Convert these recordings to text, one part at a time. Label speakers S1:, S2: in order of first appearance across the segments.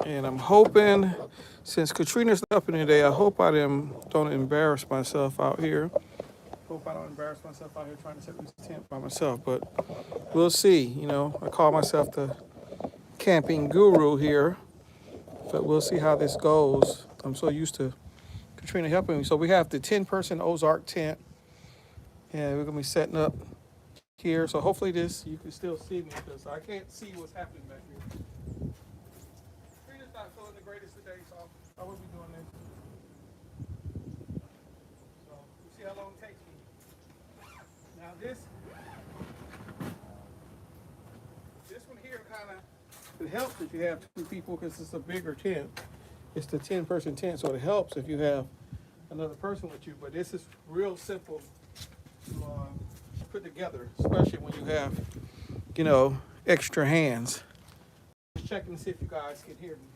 S1: And I'm hoping, since Katrina's up in today, I hope I don't embarrass myself out here. Hope I don't embarrass myself out here trying to set this tent by myself, but we'll see. You know, I call myself the camping guru here, but we'll see how this goes. I'm so used to Katrina helping me. So we have the 10-person Ozark tent, and we're gonna be setting up here. So hopefully this, you can still see me because I can't see what's happening back here. Katrina's not feeling the greatest today, so I will be doing this. So we'll see how long it takes me. Now this one here kind of, it helps if you have two people because it's a bigger tent. It's the 10-person tent, so it helps if you have another person with you. But this is real simple to put together, especially when you have, you know, extra hands. Just checking to see if you guys can hear me.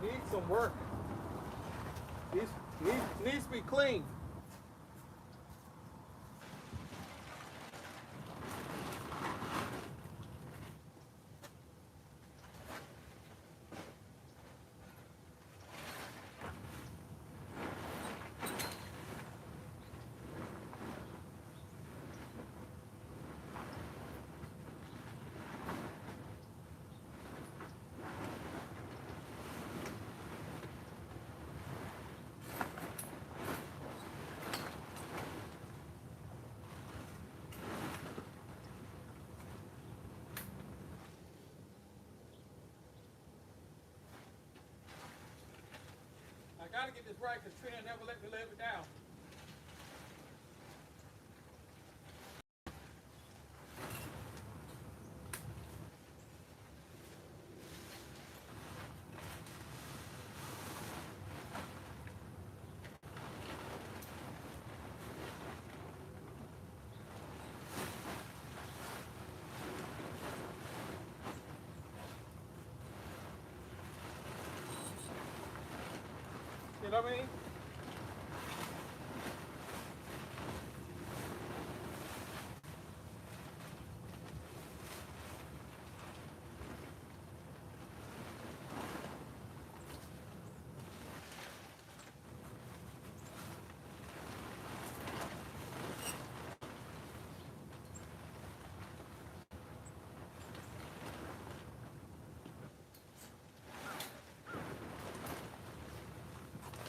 S1: It needs some work. Needs to be clean. I gotta get this right because Trina never let me live it down. You know what I mean?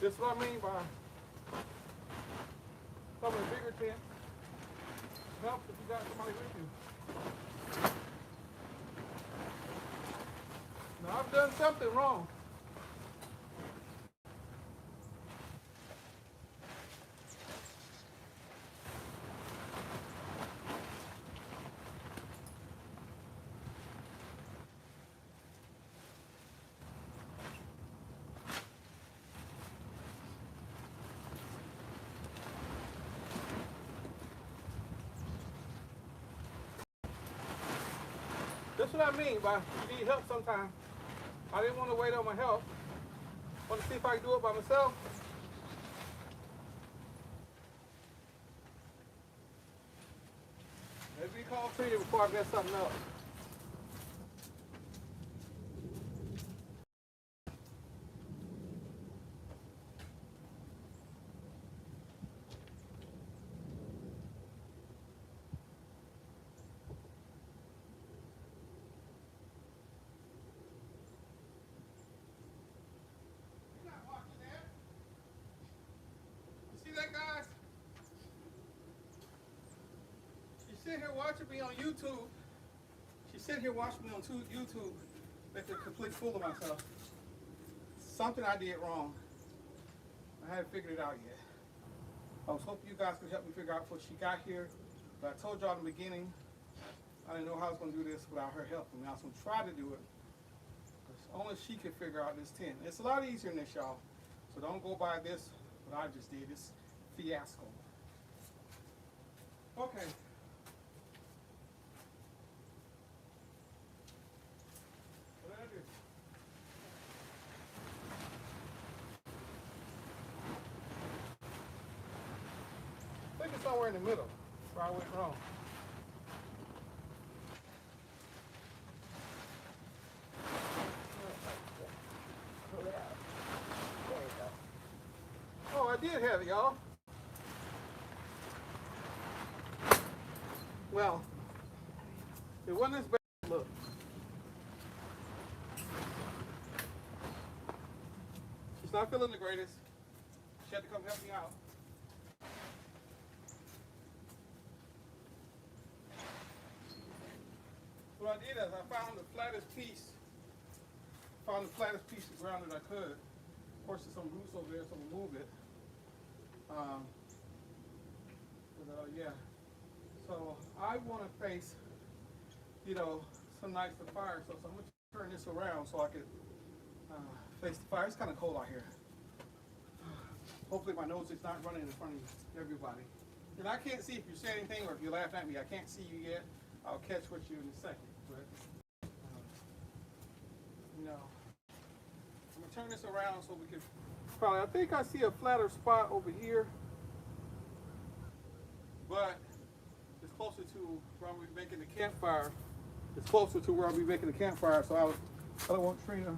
S1: This is what I mean by some of the bigger tents. Helps if you got somebody with you. Now I've done something wrong. That's what I mean by you need help sometimes. I didn't want to wait on my help. I want to see if I can do it by myself. Maybe call Trina before I mess something up. Guys, she's sitting here watching me on YouTube. She's sitting here watching me on YouTube, making a complete fool of myself. Something I did wrong. I haven't figured it out yet. I was hoping you guys could help me figure out what she got here. But I told y'all in the beginning, I didn't know how I was going to do this without her helping me. I was going to try to do it. Only she could figure out this tent. It's a lot easier than this, y'all. So don't go by this, what I just did. It's fiasco. Okay. somewhere in the middle where I went wrong. Oh, I did have it, y'all. Well, it wasn't as bad. Look. She's not feeling the greatest. She had to come help me out. What I did is I found the flattest piece. Found the flattest piece of ground that I could. Of course, there's some roots over there, so we'll move it. Yeah. So I want to face, some nights of fire. So I'm going to turn this around so I can face the fire. It's kind of cold out here. Hopefully my nose is not running in front of everybody. And I can't see if you say anything or if you laugh at me. I can't see you yet. I'll catch with you in a second. But, I'm going to turn this around so we can probably, I think I see a flatter spot over here. But it's closer to where I'll be making the campfire. It's closer to where I'll be making the campfire, so I don't want Trina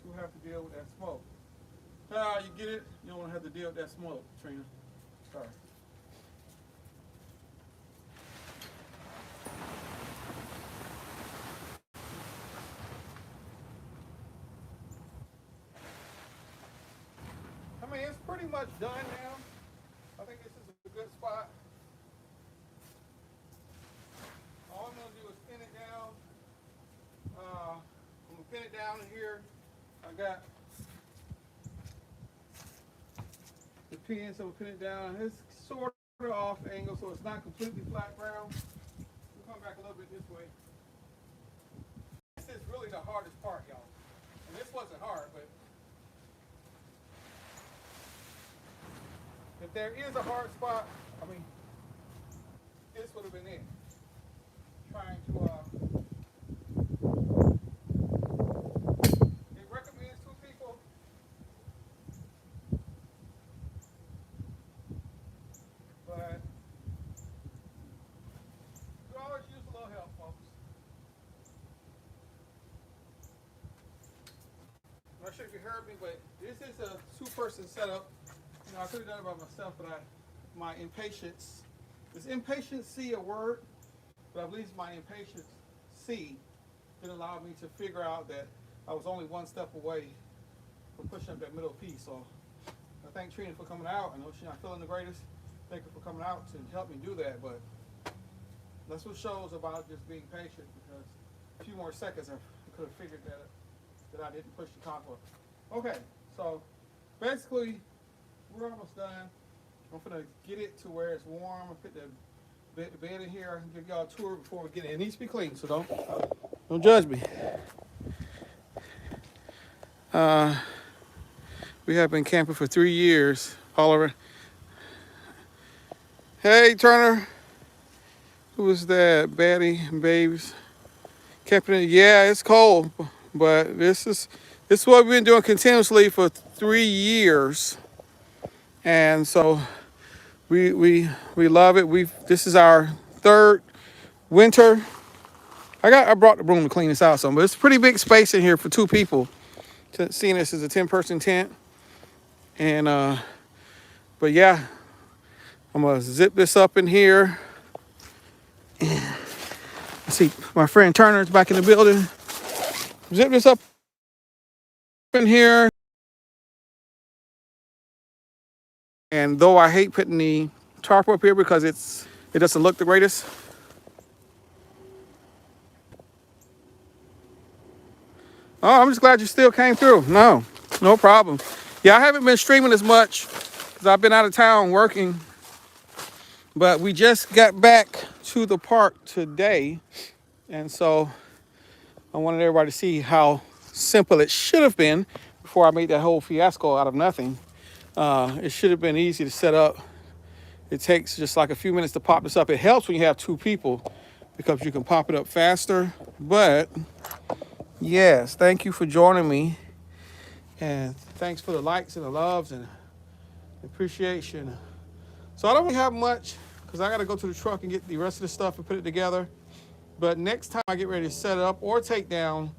S1: to have to deal with that smoke. You get it? You don't want to have to deal with that smoke, Trina. Sorry. I mean, it's pretty much done now. I think this is a good spot. All I'm going to do is pin it down. I'm going to pin it down here. I got the pin, so we'll pin it down. It's sort of off angle, so it's not completely flat ground. We'll come back a little bit this way. This is really the hardest part, y'all. And this wasn't hard, but if there is a hard spot, I mean, this would have been it. Trying to, it recommends 2 people. But you always use a little help, folks. I'm not sure if you heard me, but this is a 2-person setup. I could have done it by myself, but my impatience, is impatience a word? But I believe my impatience didn't allow me to figure out that I was only 1 step away from pushing up that middle piece. So I thank Trina for coming out. I know she's not feeling the greatest. Thank her for coming out to help me do that. But that's what shows about just being patient, because a few more seconds I could have figured that I didn't push the top up. Okay, so basically, we're almost done. I'm gonna get it to where it's warm. I'll put the bed in here. I can give y'all a tour before we get in. It needs to be clean, so don't judge me. We have been camping for 3 years, Oliver. Hey, Turner. Who is that? Batty and Babes. Camping. Yeah, it's cold, but this is what we've been doing continuously for 3 years. And so we love it. This is our 3rd winter. I brought the broom to clean this out some, but it's a pretty big space in here for 2 people. Seeing this as a 10-person tent. And but yeah, I'm gonna zip this up in here. And I see my friend Turner's back in the building. Zip this up in here. And though I hate putting the tarp up here because it doesn't look the greatest. Oh, I'm just glad you still came through. No problem. Yeah, I haven't been streaming as much because I've been out of town working. But we just got back to the park today. And so I wanted everybody to see how simple it should have been before I made that whole fiasco out of nothing. It should have been easy to set up. It takes just like a few minutes to pop this up. It helps when you have 2 people because you can pop it up faster. But yes, thank you for joining me. And thanks for the likes and the loves and appreciation. So I don't really have much because I got to go to the truck and get the rest of the stuff and put it together. But next time I get ready to set it up or take down,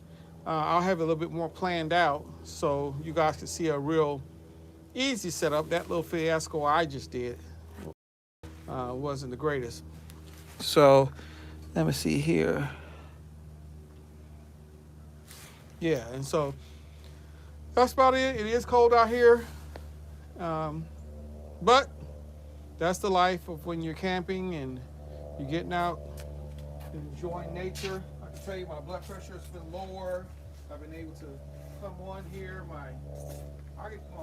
S1: I'll have it a little bit more planned out so you guys can see a real easy setup. That little fiasco I just did wasn't the greatest. So let me see here. Yeah, and so that's about it. It is cold out here. But that's the life of when you're camping and you're getting out, enjoying nature. I can tell you my blood pressure has been lower. I've been able to come on here. My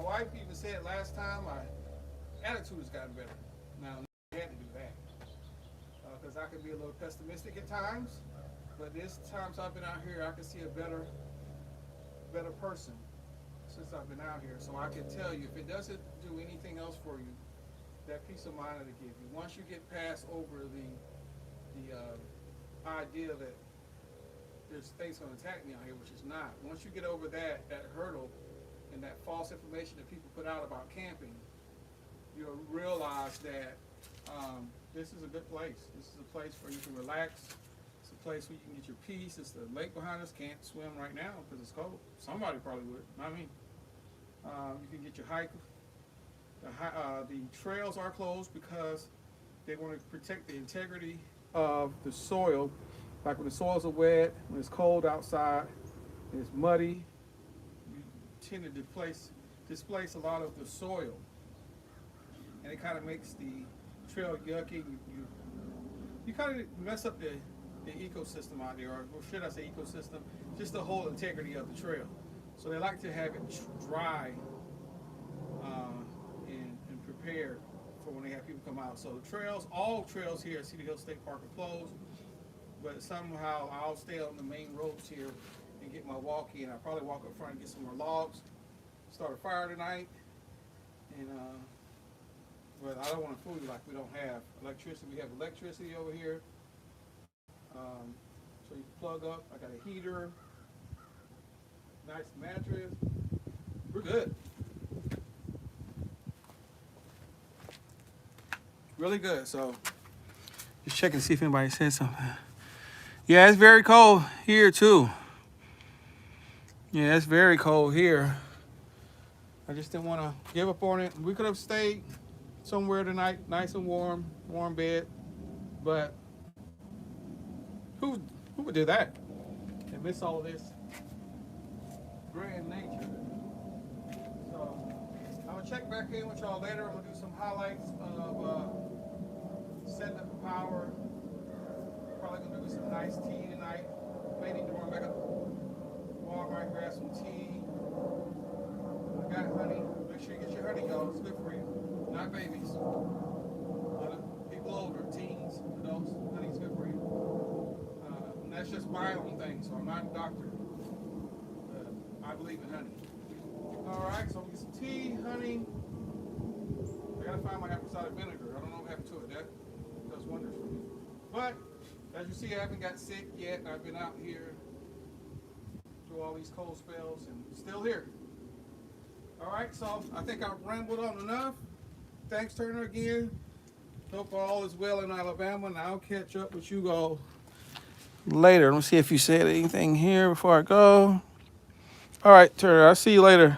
S1: wife even said last time my attitude has gotten better. Now, I had to do that because I could be a little pessimistic at times. But this times I've been out here, I can see a better person since I've been out here. So I can tell you, if it doesn't do anything else for you, that peace of mind it'll give you. Once you get past over the idea that there's things going to attack me out here, which is not. Once you get over that hurdle and that false information that people put out about camping, you'll realize that this is a good place. This is a place where you can relax. It's a place where you can get your peace. It's the lake behind us. Can't swim right now because it's cold. Somebody probably would, not me. You can get your hike. The trails are closed because they want to protect the integrity of the soil. Like when the soils are wet, when it's cold outside, and it's muddy, you tend to displace a lot of the soil, and it kind of makes the trail yucky. You kind of mess up the ecosystem out there, or should I say ecosystem, just the whole integrity of the trail. So they like to have it dry and prepared for when they have people come out. So the trails, all trails here at Cedar Hill State Park are closed, but somehow I'll stay on the main roads here and get my walk in. I'll probably walk up front and get some more logs, start a fire tonight, and but I don't want to fool you like we don't have electricity. We have electricity over here. So you can plug up. I got a heater, nice mattress. We're good. Really good. So just checking to see if anybody said something. Yeah, it's very cold here too. Yeah, it's very cold here. I just didn't want to give up on it. We could have stayed somewhere tonight, nice and warm bed, but who would do that and miss all of this grand nature? So I'm gonna check back in with y'all later. I'm gonna do some highlights of setting up the power. Probably gonna do some nice tea tonight. May need to run back up to Walmart and grab some tea. I got honey. Make sure you get your honey, y'all. It's good for you. Not babies. People older, teens, adults. Honey's good for you. And that's just my own thing, so I'm not a doctor. I believe in honey. Alright, so we get some tea, honey. I gotta find my apple cider vinegar. I don't know what happened to it. That does wonders for me. But as you see, I haven't got sick yet. I've been out here through all these cold spells and still here. Alright, so I think I've rambled on enough. Thanks, Turner, again. Hope all is well in Alabama, and I'll catch up with you all later. Let me see if you said anything here before I go. All right, Turner, I'll see you later.